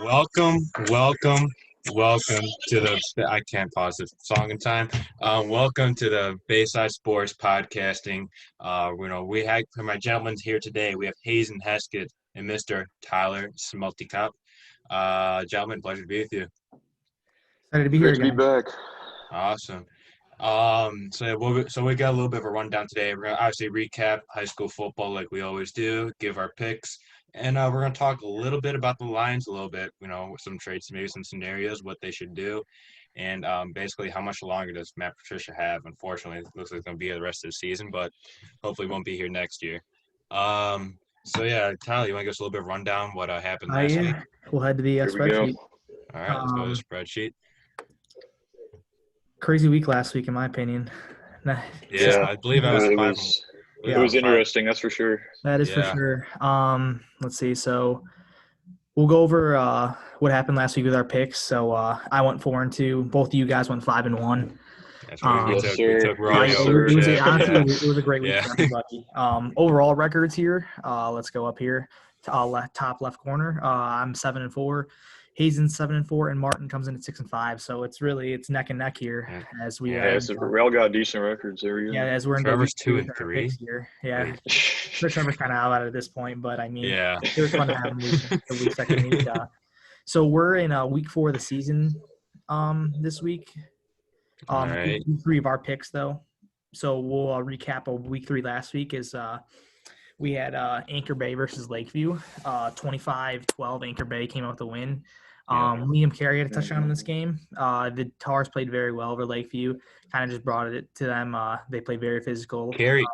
Welcome to the. I can't pause this song in time. Welcome to the Bayside Sports Podcasting. We have my gentlemen here today. We have Hazen Heskett and Mr. Tyler Smultycop. Gentlemen, pleasure to be with you. Excited to be here again. Great to be back. Awesome. So we got a little bit of a rundown today. We're gonna obviously recap high school football like we always do, give our picks, and we're gonna talk a little bit about the Lions a little bit. Some traits, maybe some scenarios, what they should do, and basically how much longer does Matt Patricia have? Unfortunately, it looks like it's gonna be here the rest of the season, but hopefully won't be here next year. So yeah, Tyler, you want to give us a little bit of rundown what happened last week? We'll head to the spreadsheet. All right, let's go to the spreadsheet. Crazy week last week, in my opinion. Yeah, I believe I was It was interesting, that's for sure. That is for sure. Let's see. So we'll go over what happened last week with our picks. So I went 4-2. Both of you guys went 5-1. That's right. We took It was a great week for everybody. Overall records here. Let's go up here to top left corner. I'm 7-4. Hazen's 7-4, and Martin comes in at 6-5. So it's neck and neck here as we. We all got decent records there. Yeah, as we're in Trevor's 2-3 here. Yeah, Trevor's kind of out at this point, but I mean, it was fun to have him the second week. So we're in week 4 of the season this week. Right. Week 3 of our picks though. So we'll recap of week 3 last week is we had Anchor Bay versus Lakeview. 25-12. Anchor Bay came out with a win. Liam Carey had a touchdown in this game. The Tars played very well over Lakeview. Kind of just brought it to them. They played very physical. Carey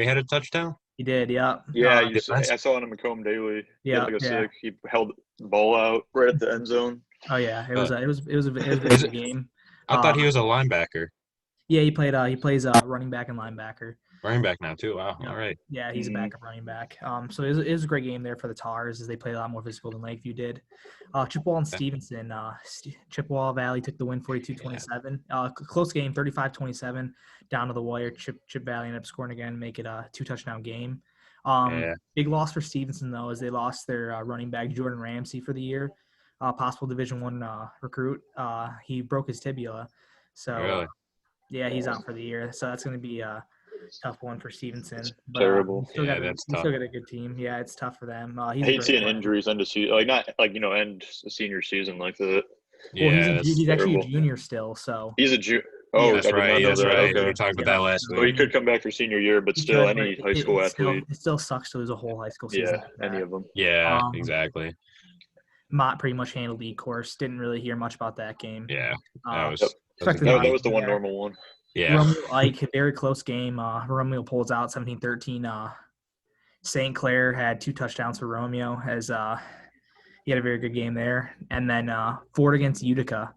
had a touchdown? He did, yeah. Yeah, I saw it on Macomb Daily. He had sick. He held the ball out right at the end zone. Oh yeah, it was a good game. I thought he was a linebacker. Yeah, he plays running back and linebacker. Running back now too. Wow. Yeah. All right. Yeah, he's a backup running back. So it was a great game there for the Tars as they played a lot more physical than Lakeview did. Chippewa and Stevenson. Chippewa Valley took the win 42-27. Close game, 35-27 down to the wire. Chip Valley ended up scoring again, make it a 2-touchdown game. Big loss for Stevenson though, as they lost their running back Jordan Ramsey for the year. Possible Division I recruit. He broke his tibia, so really? Yeah, he's out for the year. So that's going to be a tough one for Stevenson. But, Terrible. That's tough. Still got a good team. Yeah, it's tough for them. I hate seeing injuries end the season, end the senior season like that. Yeah, well, he's actually a junior still. So he's a junior. Oh, that's right. That's right. Okay. We talked about that last week. Well, he could come back for senior year, but still, any high school athlete. It still sucks to lose a whole high school season. Yeah, any of them. Yeah, exactly. Mott pretty much handled the course. Didn't really hear much about that game. Yeah, that was the one normal one. Yeah. Romeo Ike, very close game. Romeo pulls out 17-13. St. Clair had 2 touchdowns for Romeo as he had a very good game there. And then Ford against Utica.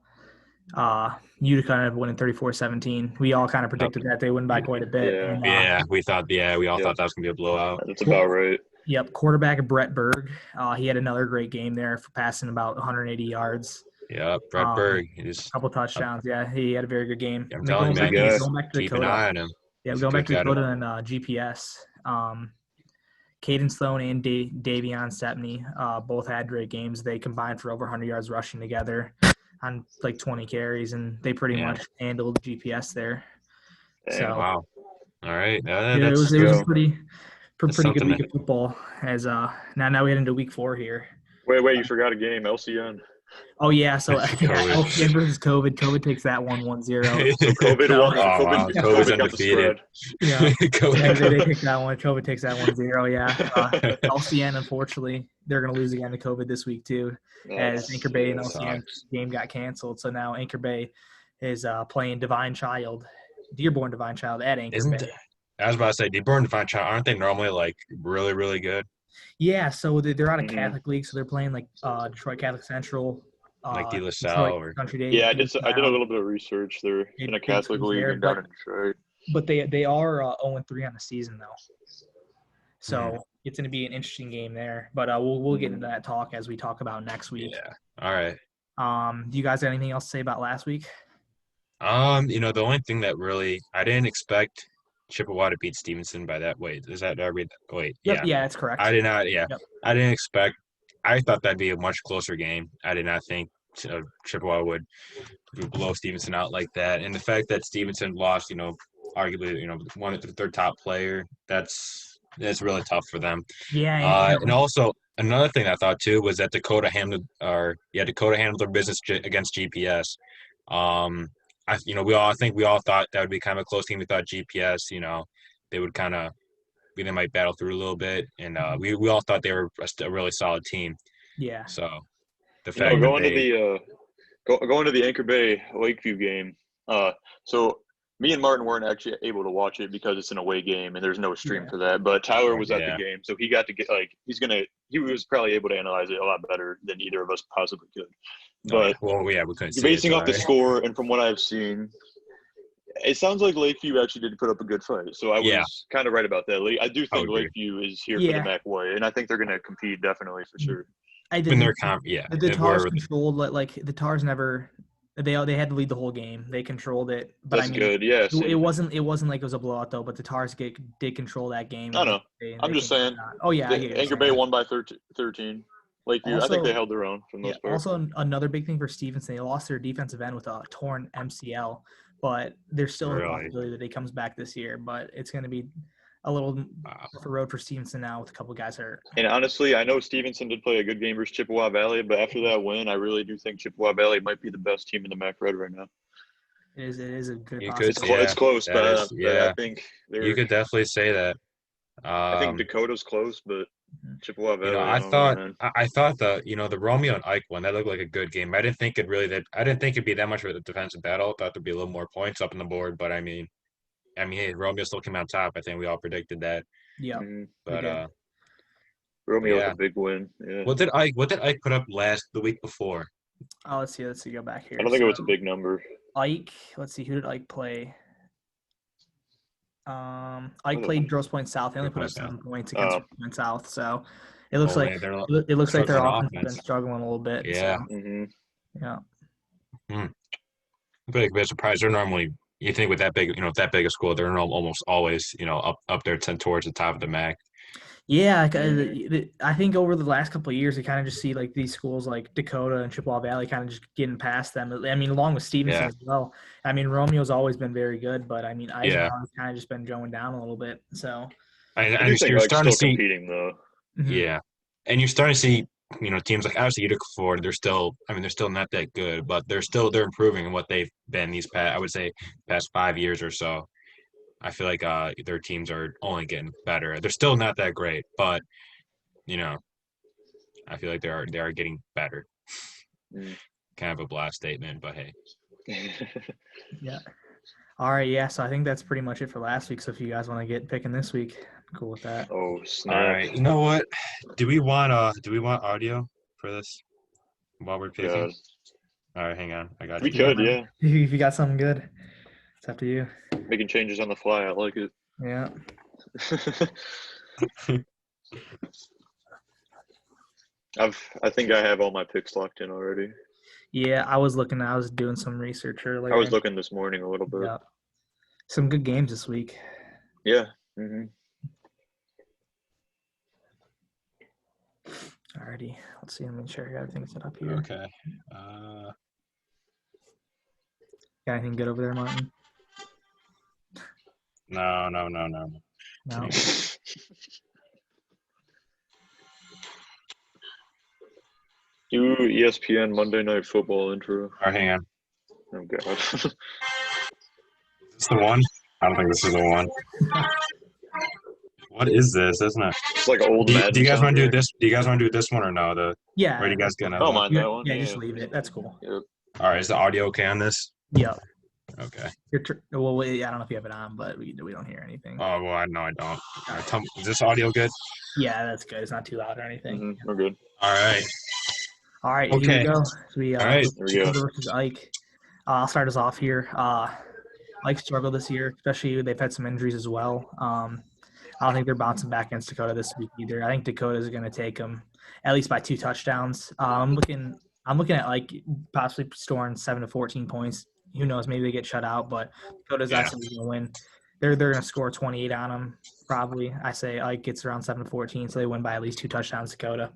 Utica ended up winning 34-17. We all kind of predicted that they win by quite a bit. Yeah, we thought that was going to be a blowout. That's about right. Yep, quarterback Brett Berg. He had another great game there for passing about 180 yards. Yeah, Brett Berg. A couple touchdowns. Yeah, he had a very good game. I'm telling you, man, keep an eye on him. Yeah, going back to Dakota and GPS. Caden Sloan and Davion Stepney both had great games. They combined for over 100 yards rushing together on like 20 carries, and they pretty much handled GPS there. Damn, so, wow. All right. It was a pretty good week of football. As now we head into week 4 here. Wait, you forgot a game, LCN. Oh, yeah, so LCN versus COVID. COVID takes that 1-0. So COVID's undefeated. Yeah, they take that one. COVID takes that 1-0, yeah. LCN, unfortunately, they're going to lose again to COVID this week, too, as Anchor Bay and LCN game got canceled. So now Anchor Bay is playing Dearborn Divine Child at Anchor Bay. I was about to say, Dearborn Divine Child, aren't they normally, like, really, really good? Yeah, so they're out of Catholic League, so they're playing like Detroit Catholic Central, like De La Salle or Country Day. Yeah, I did a little bit of research. They're in a Catholic league and down in Detroit. But they are 0-3 on the season though, so it's going to be an interesting game there. But we'll get into that talk as we talk about next week. Yeah. All right. Do you guys have anything else to say about last week? The only thing that really I didn't expect Chippewa to beat Stevenson by that. Wait, is that did I read that? Wait, Yep. yeah. Yeah, that's I correct. did not. Yeah, Yep. I didn't expect. I thought that'd be a much closer game. I did not think Chippewa would blow Stevenson out like that. And the fact that Stevenson lost, arguably, one of their top player, that's really tough for them. Yeah. And also another thing I thought too was that Dakota handled their business against GPS. Um, I think we all thought that would be kind of a close team. We thought GPS, they would they might battle through a little bit, and we all thought they were a really solid team. Yeah. So the fact that going to the Anchor Bay Lakeview game. So me and Martin weren't actually able to watch it because it's an away game and there's no stream for that. But Tyler was at the game, so he got to get he was probably able to analyze it a lot better than either of us possibly could. But we couldn't see basing it, off the score and from what I've seen, it sounds like Lakeview actually did put up a good fight. So I was kind of right about that. I do think Lakeview is here for the McWay, and I think they're going to compete definitely for sure. I did. The Tars controlled like the Tars never. They had to lead the whole game. They controlled it, but that's good. Yeah, it wasn't like it was a blowout though. But the Tars did control that game. I know. I'm just saying. Oh yeah, Anchor Bay won by 13. Lakeview, I think they held their own for the most part. Also, another big thing for Stevenson, they lost their defensive end with a torn MCL, but there's still a possibility that he comes back this year. But it's going to be a little rougher road for Stevenson now with a couple guys hurt. And honestly, I know Stevenson did play a good game versus Chippewa Valley, but after that win, I really do think Chippewa Valley might be the best team in the MAC Red right now. It is a good It's close, but I think you could definitely say that. I think Dakota's close, but Chippewa Valley. I thought the Romeo and Ike one that looked like a good game. I didn't think it'd be that much of a defensive battle. I thought there'd be a little more points up on the board, but I mean, hey, Romeo still came out top. I think we all predicted that. Yeah. But Romeo was a big win. Yeah. What did Ike put up the week before? Oh, let's see. Go back here. I don't think it was a big number. Ike, let's see. Who did Ike play? Ike played Grosse Pointe South. They only put up 7 points against Grosse Pointe South. So it looks like their offense has been struggling a little bit. Yeah. So. Yeah. Big surprise. They're normally, you think with that big a school, they're almost always, up there towards the top of the MAC. Yeah, I think over the last couple of years, we kind of just see like these schools like Dakota and Chippewa Valley kind of just getting past them. I mean, along with Stevenson as well. I mean, Romeo's always been very good, but I mean, Eisenhower's kind of just been going down a little bit. So you're starting to see competing though. Yeah, and you're starting to see teams like obviously Utica Ford. They're still not that good, but they're improving in what they've been these past 5 years or so. I feel like their teams are only getting better. They're still not that great, but I feel like they are getting better. Kind of a blast statement, but hey. Yeah. All right. Yeah. So I think that's pretty much it for last week. So if you guys want to get picking this week, I'm cool with that. Oh, snap. All right. You know what? Do we want audio for this while we're picking? God. All right. Hang on. I got. We could, yeah. If you got something good. It's up to you. Making changes on the fly. I like it. Yeah. I think I have all my picks locked in already. Yeah, I was doing some research earlier. I was looking this morning a little bit. Yeah. Some good games this week. Yeah. Alrighty. Let's see. Let me sure I got everything set up here. Okay. Got anything good over there, Martin? No. No. Do ESPN Monday Night Football intro. All right, hang on. Oh, God. Is this the one? I don't think this is the one. What is this? Isn't it? It's like old do you guys want to do this? Do you guys want to do this one or no? Yeah. Or are you guys gonna? Don't mind that one. Yeah, just leave it. That's cool. Yep. All right. Is the audio okay on this? Yeah. Okay. I don't know if you have it on, but we don't hear anything. Oh well, I don't. Right, is this audio good? Yeah, that's good. It's not too loud or anything. We're good. All right. Okay. Here we go. All right. Here we go. Versus Ike. I'll start us off here. Ike struggled this year, especially they've had some injuries as well. I don't think they're bouncing back against Dakota this week either. I think Dakota is going to take them at least by 2 touchdowns. I'm looking at like possibly scoring 7 to 14 points. who knows? Maybe they get shut out, but Dakota's Yeah. actually going to win. They're going to score 28 on them probably. I say Ike gets around 7-14, so they win by at least 2 touchdowns. Dakota.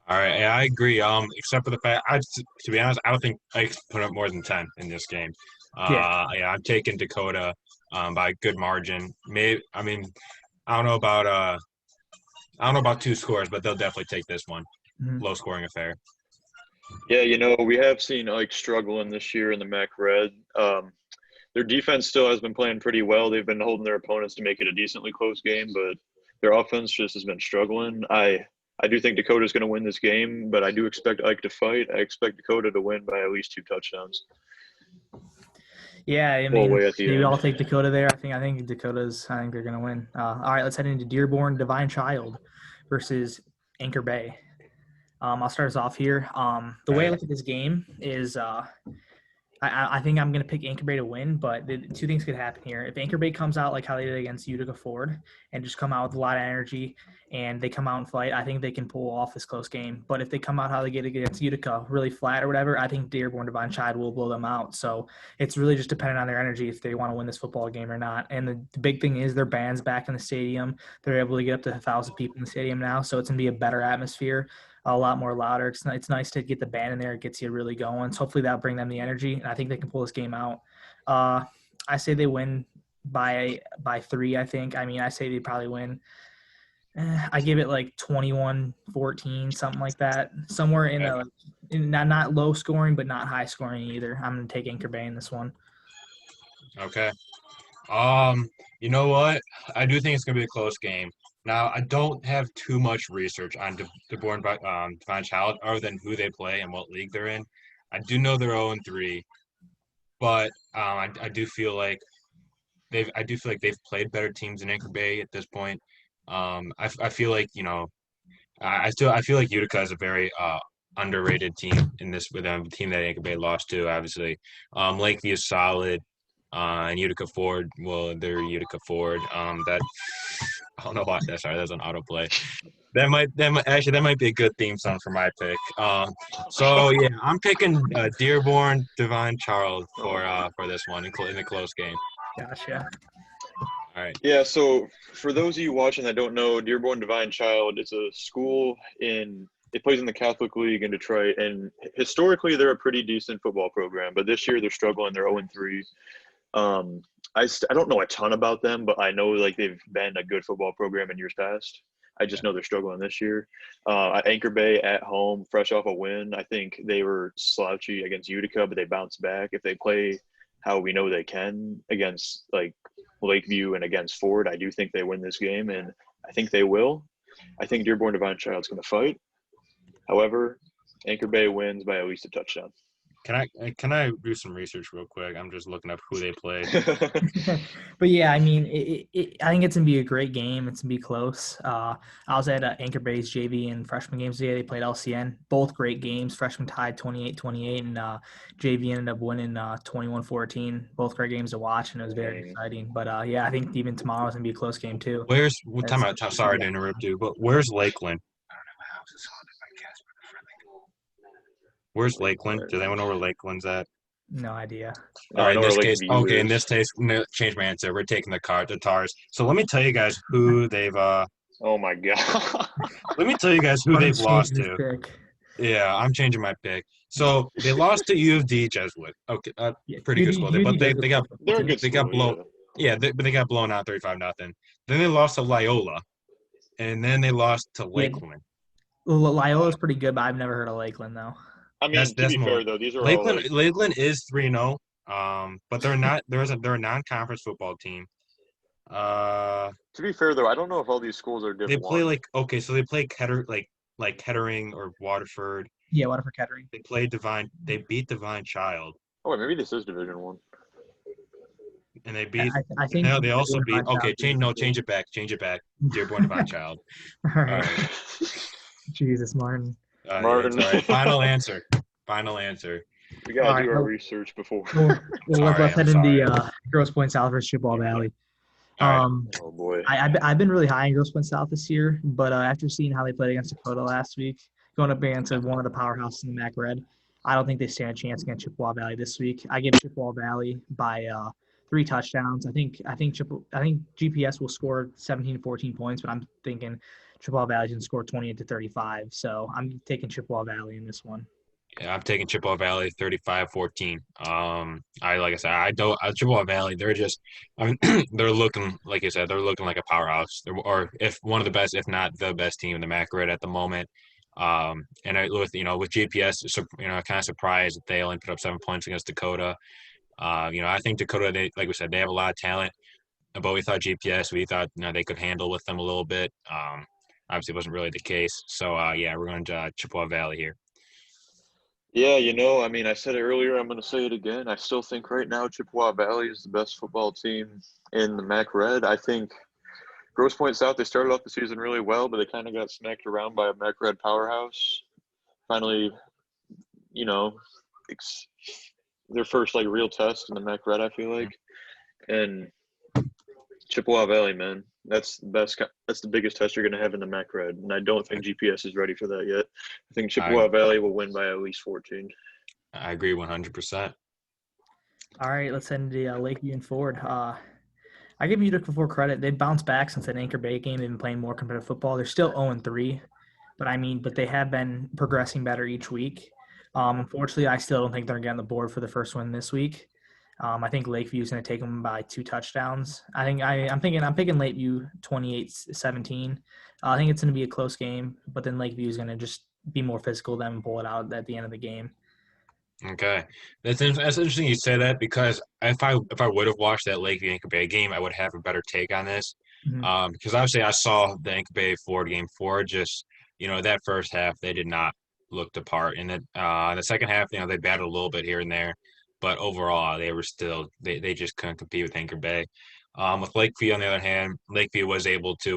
All right, yeah, I agree. Except for the fact, to be honest, I don't think Ike's put up more than 10 in this game. Yeah. Yeah, I'm taking Dakota by a good margin. Maybe I don't know about I don't know about 2 scores, but they'll definitely take this one. Mhm. Low scoring affair. Yeah, we have seen Ike struggling this year in the MAC Red. Their defense still has been playing pretty well. They've been holding their opponents to make it a decently close game, but their offense just has been struggling. I do think Dakota's going to win this game, but I do expect Ike to fight. I expect Dakota to win by at least 2 touchdowns. Yeah, I Pull mean, away at the maybe end. I'll take Dakota there. I think they're going to win. All right, let's head into Dearborn Divine Child versus Anchor Bay. I'll start us off here. The way I look at this game is I think I'm going to pick Anchor Bay to win, but 2 things could happen here. If Anchor Bay comes out like how they did against Utica Ford and just come out with a lot of energy and they come out and fight, I think they can pull off this close game. But if they come out how they get against Utica, really flat or whatever, I think Dearborn Divine Child will blow them out. So it's really just dependent on their energy if they want to win this football game or not. And the big thing is their band's back in the stadium. They're able to get up to 1,000 people in the stadium now, so it's going to be a better atmosphere. A lot more louder. It's nice to get the band in there. It gets you really going. So hopefully that'll bring them the energy, and I think they can pull this game out. I say they win by 3, I think. I say they probably win. I give it like 21-14, something like that. Somewhere in not low scoring, but not high scoring either. I'm going to take Anchor Bay in this one. Okay. You know what? I do think it's going to be a close game. Now, I don't have too much research on Dearborn Divine Child other than who they play and what league they're in. I do know they're 0-3, but I do feel like they've played better teams in Anchor Bay at this point. I feel like I feel like Utica is a very underrated team in this with them. The team that Anchor Bay lost to, obviously. Lakeview is solid. And Utica Ford, well, they're Utica Ford. That I don't know why. Sorry, that's an autoplay. That might be a good theme song for my pick. So yeah, I'm picking Dearborn Divine Child for this one in the close game. Gotcha. All right. Yeah, so for those of you watching that don't know, Dearborn Divine Child is a school it plays in the Catholic League in Detroit, and historically they're a pretty decent football program, but this year they're struggling. They're 0-3. I don't know a ton about them, but I know like they've been a good football program in years past. I just know they're struggling this year. At Anchor Bay at home, fresh off a win, I think they were slouchy against Utica, but they bounced back. If they play how we know they can against like Lakeview and against Ford, I do think they win this game, and I think they will. I think Dearborn Divine Child's going to fight. However, Anchor Bay wins by at least a touchdown. Can I do some research real quick? I'm just looking up who they play. But yeah, I think it's gonna be a great game. It's gonna be close. I was at Anchor Bay's JV and freshman games today. They played LCN. Both great games. Freshman tied 28-28, and JV ended up winning 21-14. Both great games to watch, and it was very exciting. But yeah, I think even tomorrow's gonna be a close game too. Sorry to interrupt you, but where's Lakeland? Where's Lakeland? Does anyone know where Lakeland's at? No idea. All right, in this case, I'm gonna change my answer. We're taking the Tars. So let me tell you guys who they've Oh my god. Let me tell you guys who they've lost to. Pick. Yeah, I'm changing my pick. So they lost to U of D Jesuit. Okay, pretty good score. But they got blown. Yeah, but they got blown out 35-0. Then they lost to Loyola, and then they lost to Lakeland. Loyola's pretty good, but I've never heard of Lakeland though. I mean, to be fair though, these are Lakeland is 3-0. But they're not. They're a non-conference football team. To be fair though, I don't know if all these schools are different. They play so they play Kettering or Waterford. Yeah, Waterford Kettering. They play Divine. They beat Divine Child. Oh, wait, maybe this is Division 1. And they beat. I think they also beat. Okay, change it back. Dearborn Divine Child. All right. Jesus, Martin. Martin. Yeah, all right. Final answer. We gotta do our research before. Let's head into Grosse Pointe South versus Chippewa Valley. Oh boy. I've been really high in Grosse Pointe South this year, but after seeing how they played against Dakota last week, going up against one of the powerhouses in the MAC Red, I don't think they stand a chance against Chippewa Valley this week. I give Chippewa Valley by 3 touchdowns. I think GPS will score 17 to 14 points, but I'm thinking Chippewa Valley can score 28 to 35. So I'm taking Chippewa Valley in this one. Yeah, I'm taking Chippewa Valley 35-14. Like I said, I don't Chippewa Valley, they're just I mean they're looking like you said, they're looking like a powerhouse. Or if one of the best, if not the best team in the MAC right at the moment. With GPS, kind of surprised that they only put up 7 points against Dakota. I think Dakota, like we said, they have a lot of talent, but we thought GPS, we thought they could handle with them a little bit. Obviously, it wasn't really the case. So yeah, we're going to Chippewa Valley here. Yeah, I mean, I said it earlier. I'm going to say it again. I still think right now Chippewa Valley is the best football team in the MAC Red. I think Grosse Pointe South, they started off the season really well, but they kind of got smacked around by a MAC Red powerhouse. Finally, their first real test in the MAC Red, I feel like. And Chippewa Valley, man, that's the best. That's the biggest test you're going to have in the MAC Red, and I don't think GPS is ready for that yet. I think Chippewa Valley will win by at least 14. I agree 100%. All right, let's end the Lakeview and Ford. I give Utica for credit. They've bounced back since that Anchor Bay game. They've been playing more competitive football. They're still 0-3, but they have been progressing better each week. Unfortunately, I still don't think they're going to get on the board for the first win this week. I think Lakeview is going to take them by 2 touchdowns. I'm picking Lakeview 28-17. I think it's going to be a close game, but then Lakeview is going to just be more physical than and pull it out at the end of the game. Okay, that's interesting you say that because if I would have watched that Lakeview Anchor Bay game, I would have a better take on this. Mm-hmm. Because obviously I saw the Anchor Bay Ford game. Ford just that first half they did not look the part, and then the second half they battled a little bit here and there, but overall they were still they just couldn't compete with Anchor Bay. With Lakeview on the other hand, Lakeview was able to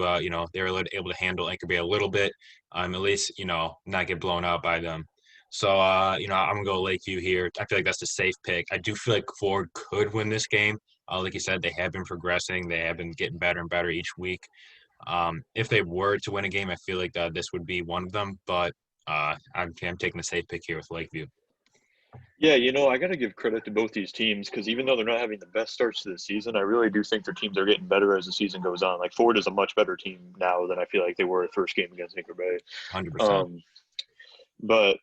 they were able to handle Anchor Bay a little bit, at least not get blown out by them. So, I'm going to go Lakeview here. I feel like that's a safe pick. I do feel like Ford could win this game. Like you said, they have been progressing. They have been getting better and better each week. If they were to win a game, I feel like this would be one of them. But I'm taking the safe pick here with Lakeview. Yeah, I got to give credit to both these teams because even though they're not having the best starts to the season, I really do think their teams are getting better as the season goes on. Like Ford is a much better team now than I feel like they were at first game against Anchor Bay. 100%. But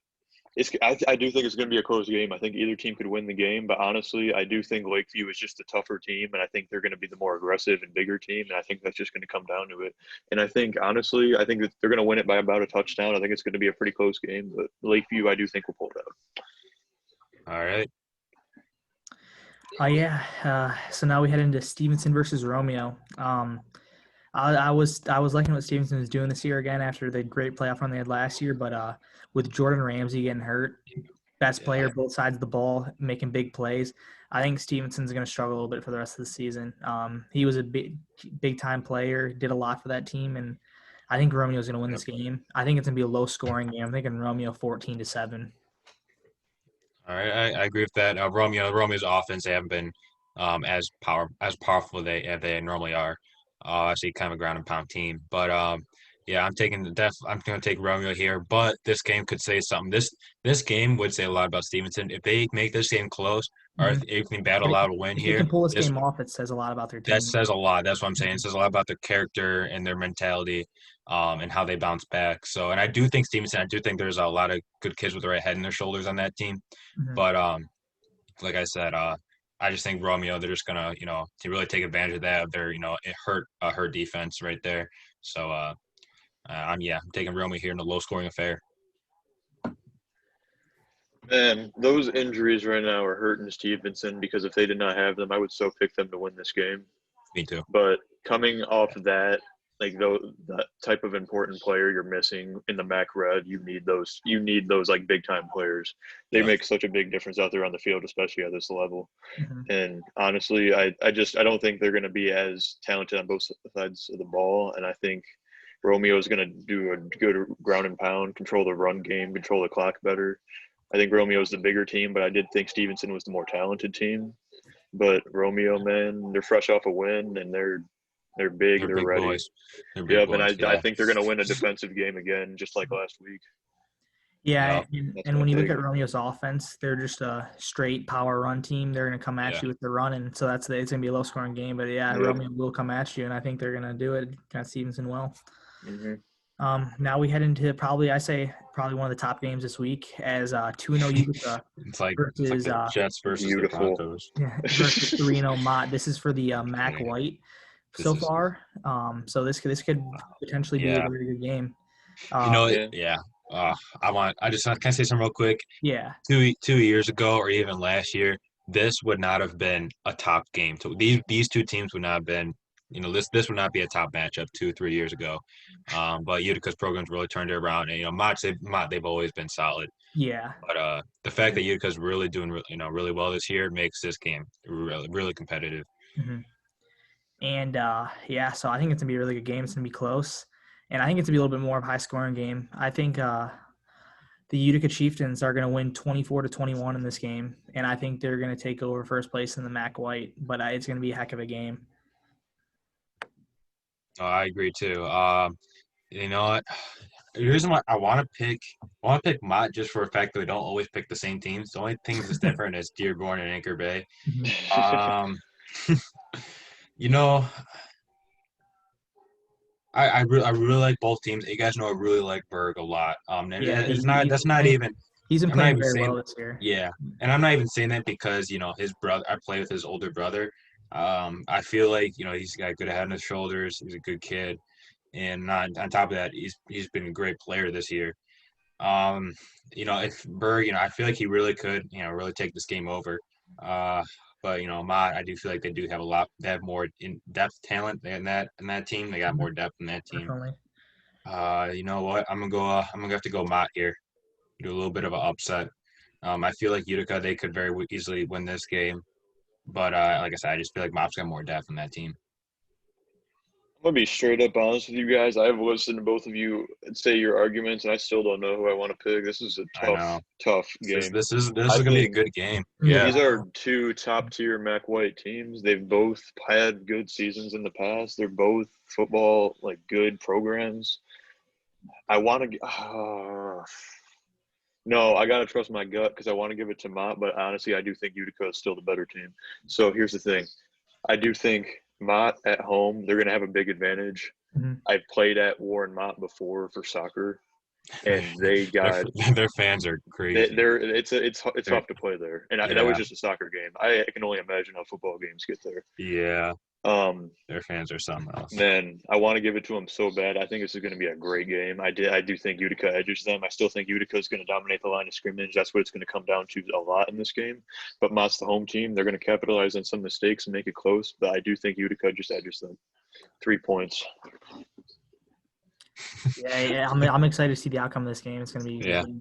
I do think it's going to be a close game. I think either team could win the game, but honestly, I do think Lakeview is just a tougher team, and I think they're going to be the more aggressive and bigger team, and I think that's just going to come down to it. And I think, honestly, that they're going to win it by about a touchdown. I think it's going to be a pretty close game, but Lakeview, I do think will pull it out. All right. So now we head into Stevenson versus Romeo. I was liking what Stevenson was doing this year again after the great playoff run they had last year, but with Jordan Ramsey getting hurt, best player both sides of the ball, making big plays, I think Stevenson's going to struggle a little bit for the rest of the season. He was a big time player, did a lot for that team, and I think Romeo's going to win this game. I think it's going to be a low scoring game. I'm thinking Romeo 14-7. All right, I agree with that. Romeo's offense, they haven't been as powerful they normally are. Actually, kind of a ground and pound team, but yeah, I'm going to take Romeo here. But this game could say something. This game would say a lot about Stevenson if they make this game close, or if they can battle out a win if here. If they can pull this game off, it says a lot about their team. That says a lot. That's what I'm saying. It says a lot about their character and their mentality, and how they bounce back. So, and I do think Stevenson. I do think there's a lot of good kids with the right head in their shoulders on that team. Mm-hmm. But like I said, I just think Romeo, they're just gonna, to really take advantage of that. They're, it hurt defense right there. So, I'm taking Romeo here in a low scoring affair. Man, those injuries right now are hurting Stevenson because if they did not have them, I would so pick them to win this game. Me too. But coming off of that, that type of important player you're missing in the MAC Red, you need those big time players. They make such a big difference out there on the field, especially at this level. Mm-hmm. And honestly, I don't think they're going to be as talented on both sides of the ball. And I think Romeo is going to do a good ground and pound, control the run game, control the clock better. I think Romeo is the bigger team, but I did think Stevenson was the more talented team. But Romeo, man, they're fresh off a win, and they're big. They're ready. Boys. And I think they're going to win a defensive game again, just like last week. Yeah, Yep. That's and my when you look take. at Romeo's offense, they're just a straight power run team. They're going to come at Yeah. you with the run, and so it's going to be a low scoring game. But yeah, Yep. Romeo will come at you, and I think they're going to do it. Kind of Stevenson will. hmm Now we head into probably one of the top games this week as 2-0 Utica It's like versus the Jets versus the Beautiful. Broncos. versus 3-0 Mott. This is for the Mac Dang, White this so is far. So this could potentially be a yeah. very good game. You know, Yeah. yeah. Uh, I just can I say something real quick? Yeah. 2 years ago, or even last year, this would not have been a top game. So these two teams would not have been. This would not be a top matchup 2 3 years ago. But Utica's program's really turned it around, and Mott they've always been solid. Yeah. But the fact that Utica's really doing really well this year makes this game really competitive. hmm And yeah, so I think it's gonna be a really good game. It's gonna be close, and I think it's gonna be a little bit more of a high scoring game. I think the Utica Chieftains are gonna win 24-21 in this game, and I think they're gonna take over first place in the Mac White. But it's gonna be a heck of a game. I agree too. You know what? The reason why I want to pick Mott just for the fact that we don't always pick the same teams. The only thing that's different is Dearborn and Anchor Bay. Mhm. Um, you know, I really like both teams. You guys know I really like Berg a lot. And Yeah, it's not that's not even he's been I'm not playing even very saying well this year. yeah, and I'm not even saying that because his brother. I play with his older brother. I feel like he's got a good head on his shoulders. He's a good kid, and on top of that, he's been a great player this year. Um, if Berg, I feel like he really could, really take this game over. Uh, but Mott, I do feel like they do have a lot. They have more in-depth talent in that team. They got Mhm. more depth in that team. Definitely. You know what? I'm gonna go. I'm gonna have to go Mott here. Do a little bit of an upset. I feel like Utica they could very easily win this game, but like I said, I just feel like Mott's got more depth in that team. I'm gonna be straight up honest with you guys. I've listened to both of you say your arguments, and I still don't know who I want to pick. This is a I know tough this is game. this is this I is gonna be a think good game. Yeah, Yeah. these are two top tier Mac White teams. They've both had good seasons in the past. They're both football like good programs. I want to. No, I gotta trust my gut because I want to give it to Mott, but honestly, I do think Utica is still the better team. So here's the thing: I do think Mott at home they're gonna have a big advantage. Mhm. I've played at Warren Mott before for soccer, their and they their got their fans are they, crazy. they're it's They're, tough to play there, and that was yeah, just a soccer game. I can only imagine how football games get there. yeah, Um, their fans are something else. Man, I want to give it to them so bad. I think this is going to be a great game. I do think Utica edges them. I still think Utica is going to dominate the line of scrimmage. That's what it's going to come down to a lot in this game. But Mott's the home team. They're going to capitalize on some mistakes and make it close. But I do think Utica just edges them. 3 points. Yeah. I'm excited to see the outcome of this game. It's going to be Yeah. good.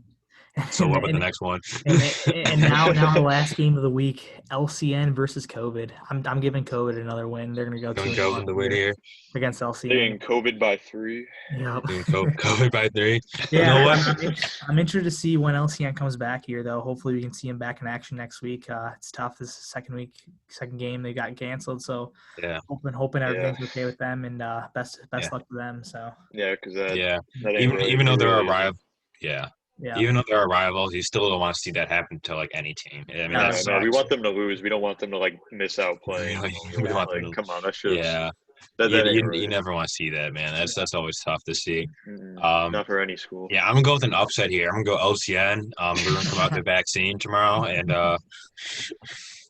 So And, what about the and, next one? and now the last game of the week, LCN versus COVID. I'm giving COVID another win. They're going to go Don't 2-0 go on in the the win year here. against Being LCN. COVID by 3. Yep. Doing COVID by 3. You know Yeah, what? I'm interested to see when LCN comes back here, though. Hopefully, we can see him back in action next week. It's tough. This is second game they got canceled, so Yeah, hoping Yeah. everything's okay with them, and best Yeah. luck to them. So Yeah, because that yeah. ain't Even really, even it though they're a really rival, isn't. yeah. yeah, Even though they're a rivals, you still don't want to see that happen to like any team. I mean, that No, we sucks. want them to lose. We don't want them to like miss out playing. We want them Like, to, come on, that's just yeah. that ain't You right. never want to see that, man. That's always tough to see. Not for any school. Yeah, I'm gonna go with an upset here. I'm gonna go LCN. They're gonna come out with the vaccine tomorrow, and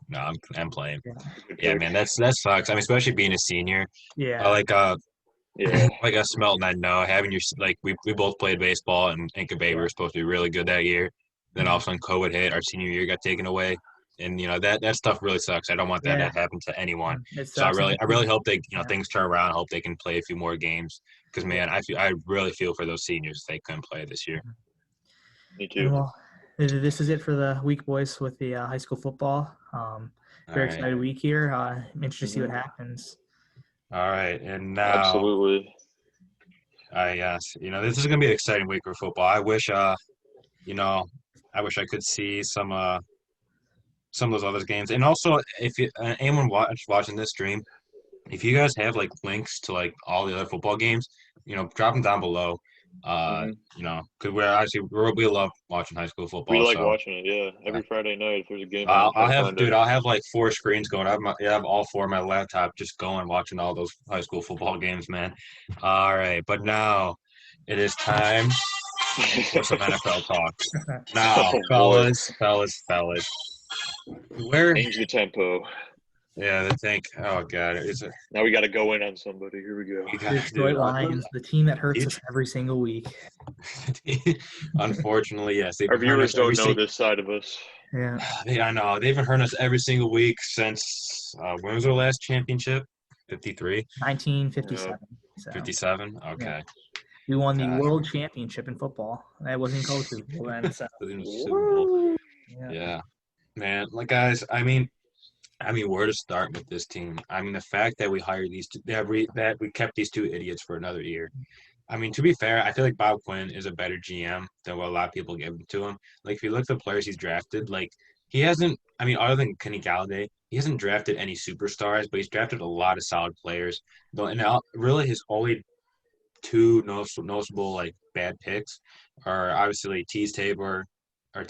no, I'm playing. Good Yeah, pick. man, that sucks. I mean, especially being a senior. yeah, Like Yeah. like us Smelton, I know having your like we both played baseball and Bay. We were supposed to be really good that year. Then all of a sudden COVID hit. Our senior year got taken away, and that stuff really sucks. I don't want that to yeah. happen to anyone. It So sucks. I really hope they Yeah. things turn around. I hope they can play a few more games because man, I really feel for those seniors if they couldn't play this year. Me And too. well, this is it for the week, boys, with the high school football. Very All right, excited week here. I'm interested to see what happens. all right, and now Absolutely. this is gonna be an exciting week for football. I wish I wish I could see some of those other games. And also, if anyone watching this stream, if you guys have like links to like all the other football games, drop them down below. Mhm. Because we love watching high school We football. like So watching it. Yeah, uh, every Friday night if there's a game on, we try to find it. I'll have like 4 screens going. I have all 4 on my laptop just going watching all those high school football games, man. All right, but now it is time for some NFL talk. Now, Oh boy, fellas, where? change the tempo. Yeah, they think. Oh God, Now we got to go in on somebody. Here we go. we The got Detroit dude. Lions, the team that hurts Each, us every single week. unfortunately, yes, they've Our been hurting us viewers every don't know single. this side of us. Yeah, I know they've been hurting us every single week since when was our last championship? 53, 1957. So 57. yeah, Okay, we won the gosh, world championship in football. That wasn't called Super Bowl then. So Super Bowl. yeah, Yeah, man. Like guys, where to start with this team? I mean, the fact that we hired these two, that we kept these 2 idiots for another year. I mean, to be fair, I feel like Bob Quinn is a better GM than what a lot of people give to him. Like, if you look at the players he's drafted, like, he hasn't, I mean, other than Kenny Galladay, he hasn't drafted any superstars, but he's drafted a lot of solid players. Though, and now, really, his only two noticeable, like, bad picks are obviously Tease Tabor, and,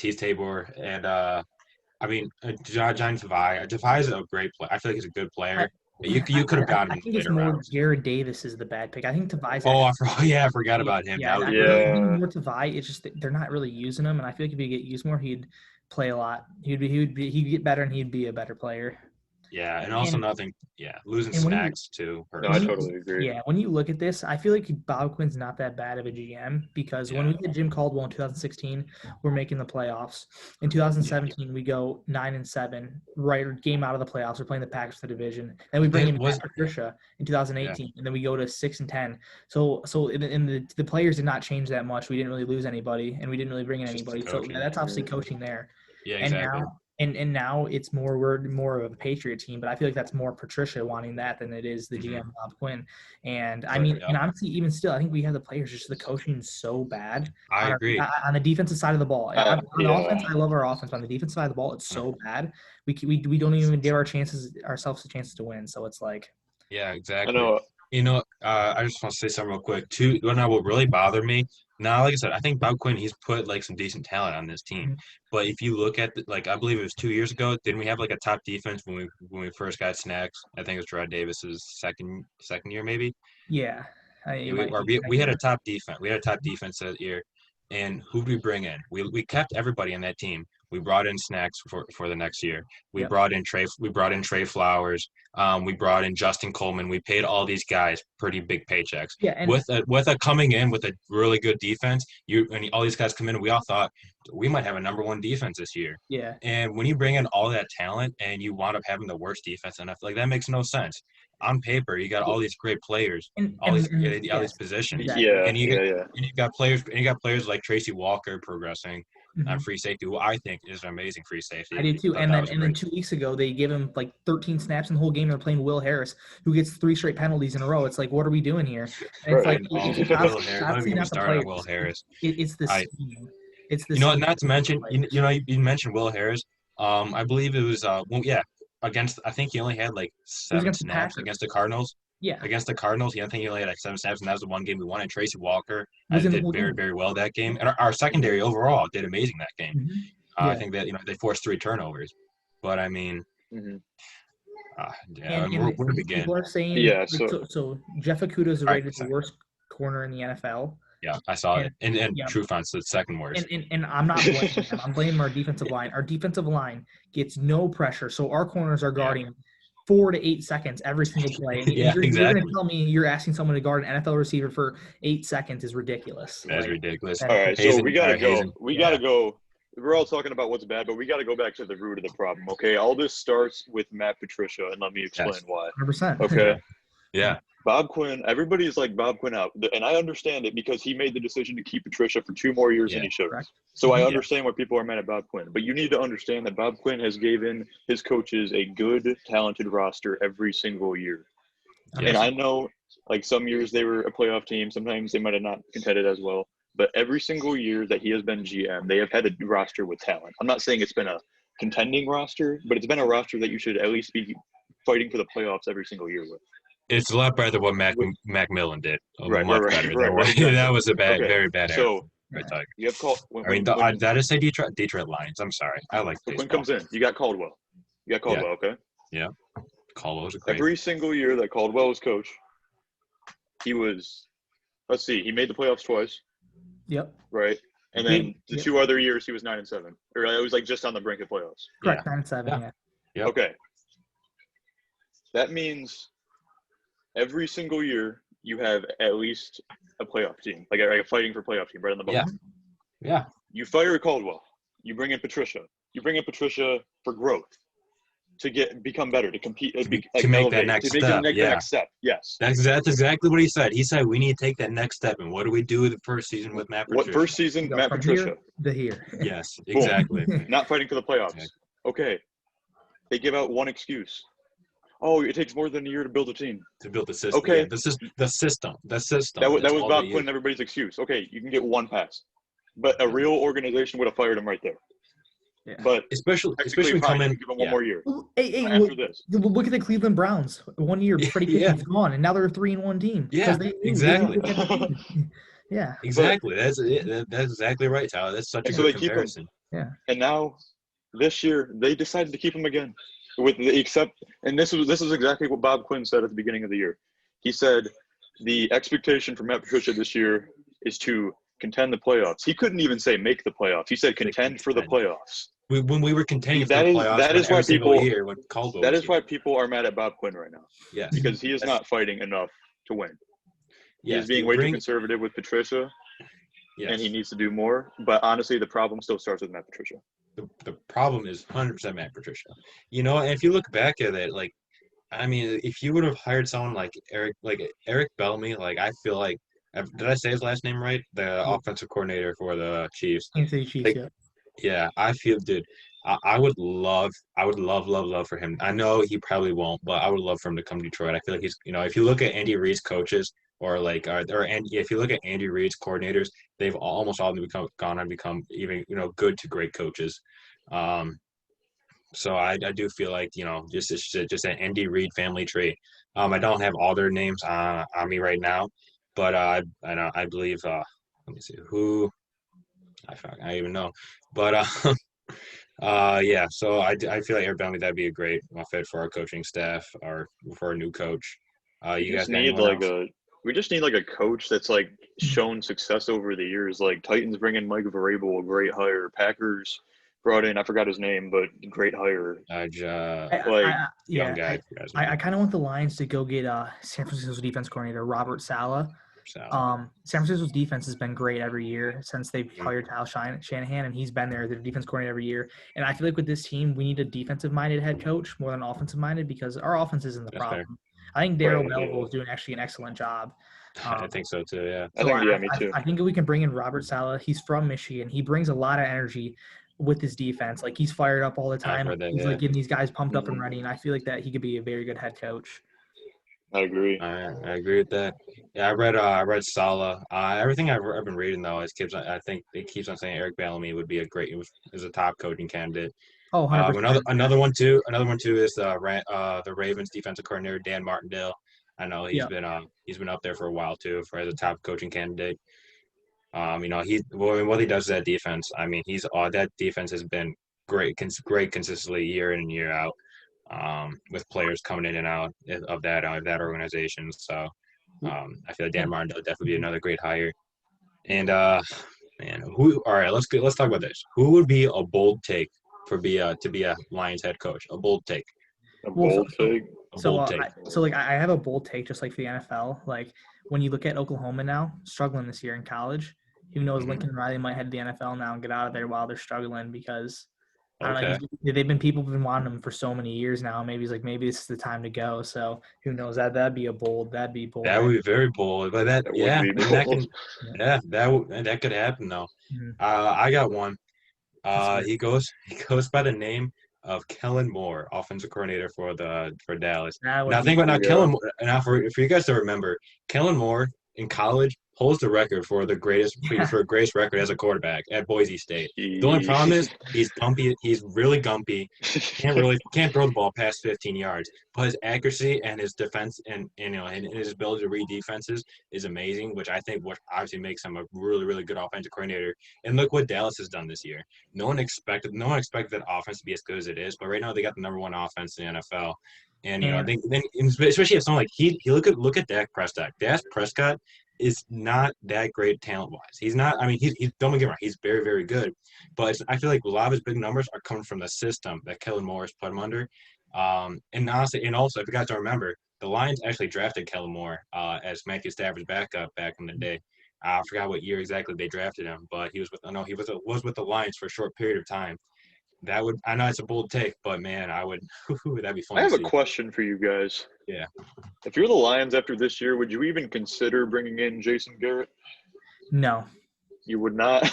John Tavai. Tavai is a great player. I feel like he's a good I, player. You could have gotten I him think it's later more rounds. Jared Davis is the bad pick. I think Tavai's Oh, actually. I forgot about him. Yeah, That was I really think good. Yeah. more Tavai. It's just that they're not really using him, and I feel like if he get used more, he'd play a lot. He'd get better, and he'd be a better player. Yeah, and also And nothing. Yeah, losing and when you snacks too No, I when hurts. you totally agree. yeah, when you look at this, I feel like Bob Quinn's not that bad of a GM because when Yeah, we had Jim Caldwell in 2016, we're making the playoffs. In yeah. 2017, we go 9-7, right game out of the playoffs. We're playing the Packers for the division. Then we bring in Was Matt Patricia in yeah, 2018, and then we go to 6-10. So in the players did not change that much. We didn't really lose anybody, and we didn't really bring in it's just the anybody. So coaching. that's obviously Mm. coaching there. Yeah, And exactly. now now it's we're more of a Patriot team, but I feel like that's more Patricia wanting that than it is the Hmm. GM Bob Quinn. And I Right. mean, Yeah, and honestly, even still, I think we have the players. Just the coaching is so bad I agree. on the defensive side of the ball. On Yeah. offense, I love our offense. But on the defensive side of the ball, it's so bad. We don't even give ourselves a chance to win. So it's like, Yeah, I exactly. know. I just want to say something real quick too. What really bothered me now, like I said, I think Bob Quinn he's put like some decent talent on this team. mhm, But if you look at like I believe it was 2 years ago, didn't we have like a top defense when we first got Snacks? I think it was Gerard Davis's second year maybe. yeah, Yeah, it we might or be we had a second. top defense. We had a top defense that year. And who did we bring in? We kept everybody in that team. We brought in Snacks for the next year. Yep. We brought in Trey Flowers. We brought in Justin Coleman. We paid all these guys pretty big paychecks. Yeah, and With a coming in with a really good defense, all these guys come in. We all thought we might have a number one defense this year. yeah. And when you bring in all that talent and you wound up having the worst defense, and I feel like that makes no sense. On paper, you got all these great players, all these Yes, positions, exactly. Yeah. and Yeah. Yeah. you got players like Tracy Walker progressing on Mhm. free safety, who I think is an amazing free I safety. did too. Thought And that then was and then great. 2 weeks ago they give him like 13 snaps in the whole game. They're playing Will Harris, who gets 3 straight penalties in a row. It's like, what are we doing here? And it's I like Right. know Will it's Harris. Don't even obviously get me not the started on players. Will Harris. It's the I scheme. It's the You know, scheme. not to mention, Players. you mentioned Will Harris. I believe it was against. I think he only had like It was seven against the snaps Packers. against the Cardinals. Yeah, Against the Cardinals, I think he only had like 7 snaps, and that was the one game we won. And Tracy Walker was in the did whole very game. very well that game, and our secondary overall did amazing that game. I Yeah, think that they forced 3 turnovers, but I mean, Mhm. yeah, I mean, where to begin? people are saying Yeah. like, So so Jeff Okuda is All right, rated the so, worst corner in the NFL, yeah, I saw and it, and yeah, True Font's the second and, worst. and and I'm not blaming them. I'm blaming our defensive line. Our defensive line gets no pressure, so our corners are Yeah, guarding 4 to 8 seconds every single play. And yeah, you're going to exactly. tell me you're asking someone to guard an NFL receiver for 8 seconds is ridiculous. That's Like ridiculous. that's all right. So crazy. we Hazen, all gotta right, go. Hazen. We Yeah, gotta go. We're all talking about what's bad, but we got to go back to the root of the problem. Okay. All this starts with Matt Patricia, and let me explain yes, why. 100%. Okay. yeah, yeah, Bob Quinn, everybody's like Bob Quinn out. And I understand it because he made the decision to keep Patricia for 2 more years than yeah, he should have. Correct. So I Mhm. yeah, understand why people are mad at Bob Quinn. But you need to understand that Bob Quinn has given his coaches a good, talented roster every single year. And yes, 100%. I know like some years they were a playoff team, sometimes they might have not contended as well. But every single year that he has been GM, they have had a roster with talent. I'm not saying it's been a contending roster, but it's been a roster that you should at least be fighting for the playoffs every single year with. It's a lot better than what With, Macmillan did. Much right, better than what exactly. that was a Okay, very bad error so by Tiger. you have called I mean, that is a Detroit Lions. I'm sorry, I like so Quinn baseball. comes in. You got Caldwell. Yeah, Okay. yeah. Caldwell's a great. Every single year that Caldwell was coach, he was. Let's see, he made the playoffs twice, Yep. right? And then the 2 other years he was 9-7, or it was like just on the brink of playoffs. Correct, Yeah. 9-7. Yeah. Yep. Okay, that means every single year you have at least a playoff team, like a fighting for playoff team, right on the bottom. Yeah. You fire Caldwell, you bring in Patricia. You bring in Patricia for growth, to become better, to compete, To make elevate, that next to make step. the Yeah. next step. Yes. That's exactly what he said. He said we need to take that next step. And what do we do the first season with Matt Patricia? What first season, Matt From Patricia? Here to here. Yes, Boom. exactly. Not fighting for the playoffs. Exactly. Okay. They give out one excuse. Oh, it takes more than a year to build a team. To build the system. Okay. Yeah, this is the system. The system. That was all Bob Quinn and everybody's excuse. Okay, you can get one pass. But a real organization would have fired him right there. Yeah. But especially fine, coming. give him one more year. Hey, After this. look at the Cleveland Browns. 1 year, Freddie Kitchens gone, and now they're a 3-1 team. Yeah, exactly. Yeah, exactly. That's exactly right, Tyler. That's such a good comparison. Yeah. And now, this year, they decided to keep him again, and this is exactly what Bob Quinn said at the beginning of the year. He said the expectation for Matt Patricia this year is to contend the playoffs. He couldn't even say make the playoffs. He said contend for the playoffs. When we were contending for the playoffs, that is why people are mad at Bob Quinn right now. Yes, because he is not fighting enough to win. Yes, he's being way too conservative with Patricia, and he needs to do more. But honestly, the problem still starts with Matt Patricia. The problem is 100% Matt Patricia. And if you look back at it, like, I mean, if you would have hired someone like Eric Bellamy, like, I feel like, did I say his last name right? The offensive coordinator for the Chiefs. Kansas City Chiefs, yeah. Yeah, I feel, dude, I would love for him. I know he probably won't, but I would love for him to come to Detroit. I feel like he's, if you look at Andy Reid's coaches, if you look at Andy Reid's coordinators, they've almost all gone on become even, good to great coaches. So I do feel like, just an Andy Reid family tree. I don't have all their names on me right now, but I believe, let me see who. I don't even know, but yeah. So I feel like Eric Bellamy, that'd be a great fit for our coaching staff or for our new coach. You guys need we just need like a coach that's like shown success over the years. Like Titans bring in Mike Vrabel, a great hire. Packers brought in, I forgot his name, but great hire. Young guy. I kind of want the Lions to go get San Francisco's defense coordinator Robert Saleh. San Francisco's defense has been great every year since they've hired Kyle Shanahan, and he's been there, the defense coordinator every year. And I feel like with this team, we need a defensive-minded head coach more than offensive-minded because our offense isn't the problem. Fair. I think Darryl Melville is doing actually an excellent job. I think so too. Yeah. Me too. I think we can bring in Robert Saleh. He's from Michigan. He brings a lot of energy with his defense. Like he's fired up all the time. He's like getting these guys pumped up and ready. And I feel like that he could be a very good head coach. I agree. I agree with that. Yeah, I read Saleh. Everything I've been reading though I think it keeps on saying Eric Bellamy would be is a top coaching candidate. Oh, 100%. Another one too is the Ravens defensive coordinator Dan Martindale. I know he's been up there for a while too as a top coaching candidate. What he does to that defense. I mean, that defense has been great consistently year in and year out. With players coming in and out of that organization. So I feel like Dan Martindale would definitely be another great hire. And all right, let's talk about this. Who would be a bold take to be a Lions head coach? A bold take. So I have a bold take just like for the NFL. Like when you look at Oklahoma now, struggling this year in college, who knows Lincoln Riley might head to the NFL now and get out of there while they're struggling because I don't know. People have been wanting him for so many years now. Maybe he's like, maybe this is the time to go. So who knows? That'd be bold. That would be very bold. But that could happen though. Mm-hmm. I got one. He goes by the name of Kellen Moore, offensive coordinator for Dallas. Now think about Kellen. Now for you guys to remember, Kellen Moore in college, holds the record for the greatest record as a quarterback at Boise State. The only problem is he's gumpy. He's really gumpy. Can't throw the ball past 15 yards. But his accuracy and his defense and his ability to read defenses is amazing, which I think what obviously makes him a really, really good offensive coordinator. And look what Dallas has done this year. No one expected that offense to be as good as it is, but right now they got the number one offense in the NFL. And I think especially if someone like he look at Dak Prescott. Dak Prescott is not that great talent wise. He's not. I mean, he's don't get me wrong. He's very, very good, but I feel like a lot of his big numbers are coming from the system that Kellen Moore has put him under. And honestly, and also, if you guys don't remember, the Lions actually drafted Kellen Moore as Matthew Stafford's backup back in the day. I forgot what year exactly they drafted him, but he was with the Lions for a short period of time. I know it's a bold take, but man, that'd be fun. I have a question for you guys. Yeah. If you're the Lions after this year, would you even consider bringing in Jason Garrett? No. You would not?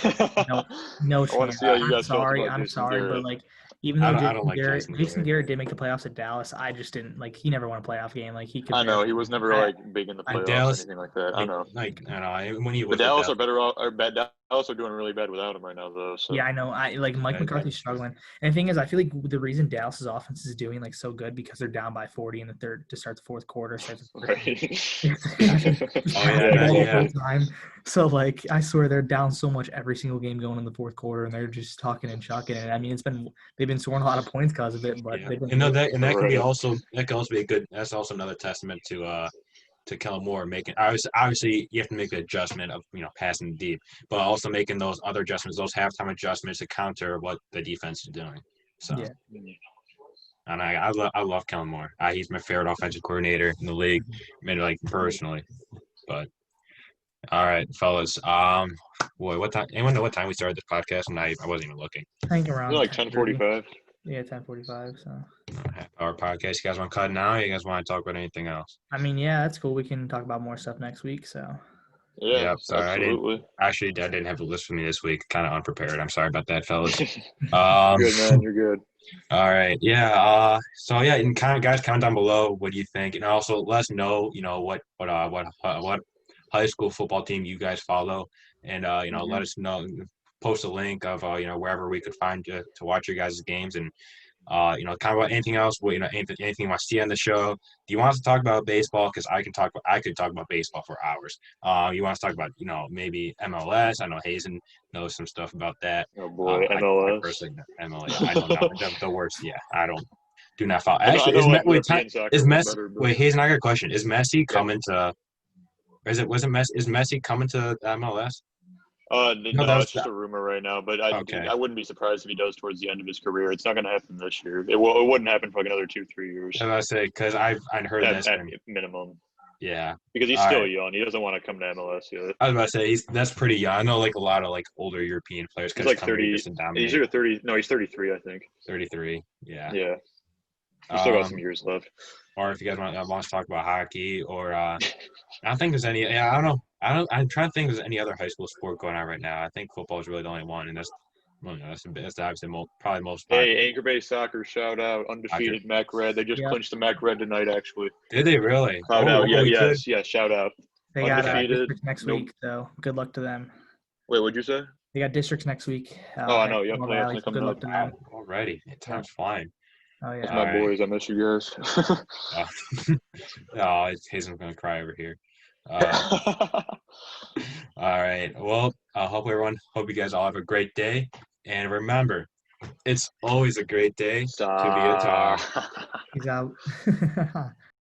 No I want to see how you guys felt about I'm Jason sorry, Garrett. but like even though I don't like Jason Garrett did make the playoffs at Dallas, I just didn't like. He never won a playoff game. Like he could. I know he was never like big in the playoffs Dallas, or anything like that. I know. When he was the Dallas are better off, or bad. Dallas are doing really bad without him right now, though. So. Yeah, I know. Mike McCarthy's struggling, and the thing is, I feel like the reason Dallas's offense is doing like so good because they're down by 40 in the third to start the fourth quarter. So time. So like, I swear they're down so much every single game going in the fourth quarter, and they're just talking and chucking it. I mean, they've been scoring a lot of points because of it, but that could be also be a good. That's also another testament to Kellen Moore making obviously you have to make the adjustment of passing deep, but also making those other adjustments, those halftime adjustments to counter what the defense is doing. So, and I love Kellen Moore. He's my favorite offensive coordinator in the league, like personally. But all right, fellas. What time? Anyone know what time we started this podcast? And I wasn't even looking. I think around like 10:45. Yeah, 10:45. So. Half-hour podcast. You guys want to cut now? Or you guys want to talk about anything else? I mean, yeah, that's cool. We can talk about more stuff next week. So. Yeah, sorry, absolutely. I didn't have a list for me this week. Kind of unprepared. I'm sorry about that, fellas. Good man, you're good. All right, yeah. So yeah, and guys, comment down below what do you think, and also let us know, what high school football team you guys follow, and let us know. Post a link of wherever we could find to watch your guys' games, and kind of about anything else. Anything you want to see on the show. Do you want us to talk about baseball? Because I could talk about baseball for hours. You want us to talk about maybe MLS? I know Hazen knows some stuff about that. Oh boy, MLS. MLS. I don't know the worst. Yeah, I don't. Do not follow. Actually, Hazen, I got a question. Is Messi coming to? Is Messi coming to MLS? No, it's just a rumor right now, but I wouldn't be surprised if he does towards the end of his career. It's not going to happen this year. It wouldn't happen for like another 2-3 years. I was say because I'd heard this at minimum. Yeah, because he's still young. He doesn't want to come to MLS yet. I was about to say that's pretty young. I know like a lot of like older European players. He's like 30. He's either 30. No, he's 33. I think. 33. Yeah. Yeah. He's still got some years left. Or if you guys want to talk about hockey, or I don't think there's any. Yeah, I don't know. I'm trying to think if there's any other high school sport going on right now. I think football is really the only one, and that's obviously probably most. Hey, Anchor Bay Soccer, shout out, undefeated Mac Red. They just clinched the Mac Red tonight, actually. Did they really? Shout out. Yeah, shout out. They got districts next week, so good luck to them. Wait, what'd you say? They got districts next week. I know. Young players good luck to them. Already, time's flying. Oh yeah. That's my boys. I miss you guys. Hazen's gonna cry over here. All right. Well, hope you guys all have a great day. And remember, it's always a great day to be a tar. He's out.